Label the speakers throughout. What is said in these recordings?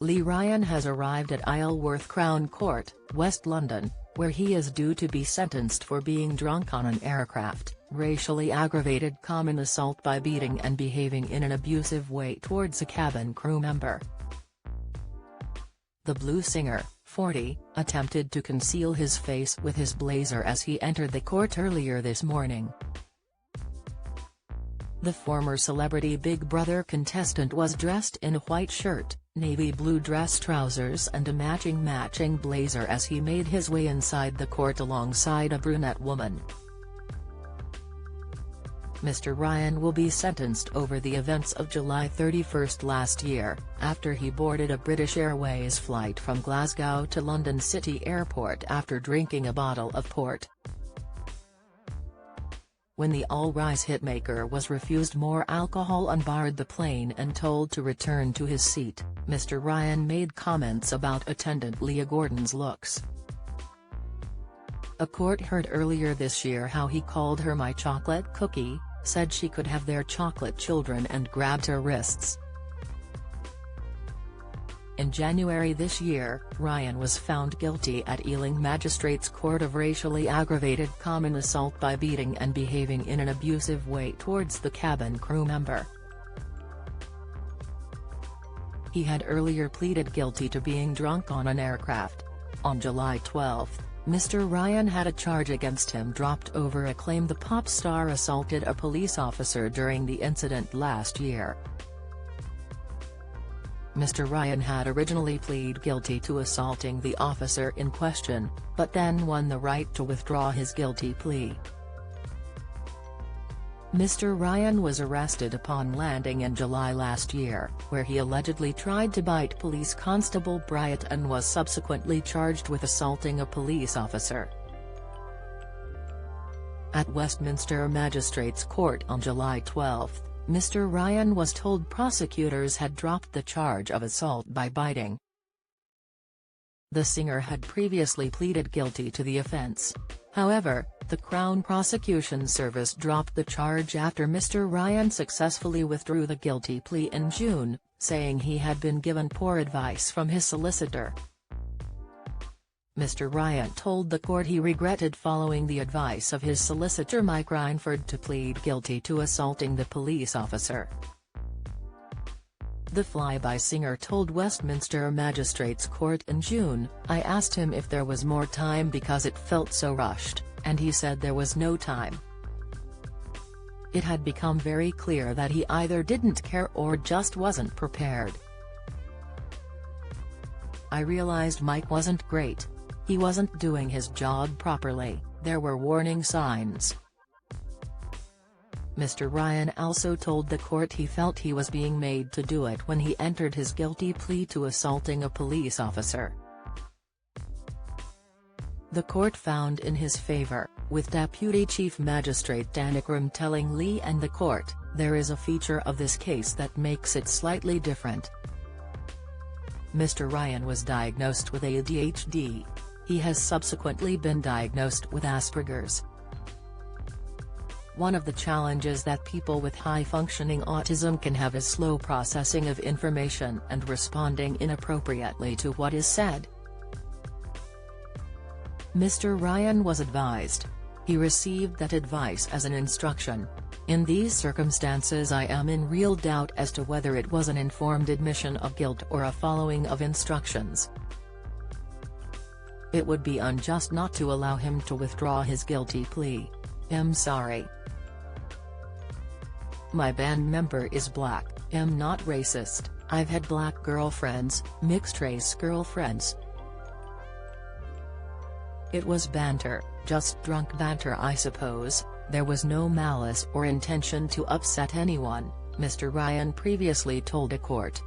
Speaker 1: Lee Ryan has arrived at Isleworth Crown Court, West London, where he is due to be sentenced for being drunk on an aircraft, racially aggravated common assault by beating and behaving in an abusive way towards a cabin crew member. The blues singer, 40, attempted to conceal his face with his blazer as he entered the court earlier this morning. The former Celebrity Big Brother contestant was dressed in a white shirt, navy blue dress trousers and a matching blazer as he made his way inside the court alongside a brunette woman. Mr. Ryan will be sentenced over the events of July 31 last year, after he boarded a British Airways flight from Glasgow to London City Airport after drinking a bottle of port. When the all-rise hitmaker was refused more alcohol on board the plane and told to return to his seat, Mr. Ryan made comments about attendant Leah Gordon's looks. A court heard earlier this year how he called her "my chocolate cookie," said she could have their chocolate children and grabbed her wrists. In January this year, Ryan was found guilty at Ealing Magistrates Court of racially aggravated common assault by beating and behaving in an abusive way towards the cabin crew member. He had earlier pleaded guilty to being drunk on an aircraft. On July 12, Mr. Ryan had a charge against him dropped over a claim the pop star assaulted a police officer during the incident last year. Mr. Ryan had originally pleaded guilty to assaulting the officer in question, but then won the right to withdraw his guilty plea. Mr. Ryan was arrested upon landing in July last year, where he allegedly tried to bite police constable Bryant and was subsequently charged with assaulting a police officer. At Westminster Magistrates Court on July 12, Mr. Ryan was told prosecutors had dropped the charge of assault by biting. The singer had previously pleaded guilty to the offence. However, the Crown Prosecution Service dropped the charge after Mr. Ryan successfully withdrew the guilty plea in June, saying he had been given poor advice from his solicitor. Mr. Ryan told the court he regretted following the advice of his solicitor Mike Reinford to plead guilty to assaulting the police officer. The Flyby singer told Westminster Magistrates Court in June, "I asked him if there was more time because it felt so rushed, and he said there was no time. It had become very clear that he either didn't care or just wasn't prepared. I realized Mike wasn't great. He wasn't doing his job properly, there were warning signs." Mr. Ryan also told the court he felt he was being made to do it when he entered his guilty plea to assaulting a police officer. The court found in his favor, with Deputy Chief Magistrate Danicrum telling Lee and the court, "There is a feature of this case that makes it slightly different. Mr. Ryan was diagnosed with ADHD. He has subsequently been diagnosed with Asperger's. One of the challenges that people with high-functioning autism can have is slow processing of information and responding inappropriately to what is said." Mr. Ryan was advised. He received that advice as an instruction. "In these circumstances I am in real doubt as to whether it was an informed admission of guilt or a following of instructions. It would be unjust not to allow him to withdraw his guilty plea. I'm sorry. My band member is black, I'm not racist, I've had black girlfriends, mixed-race girlfriends. It was banter, just drunk banter I suppose, there was no malice or intention to upset anyone," Mr. Ryan previously told a court.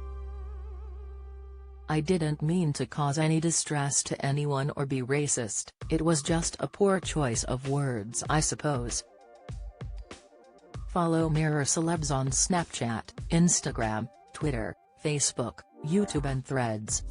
Speaker 1: "I didn't mean to cause any distress to anyone or be racist, it was just a poor choice of words I suppose." Follow Mirror Celebs on Snapchat, Instagram, Twitter, Facebook, YouTube and Threads.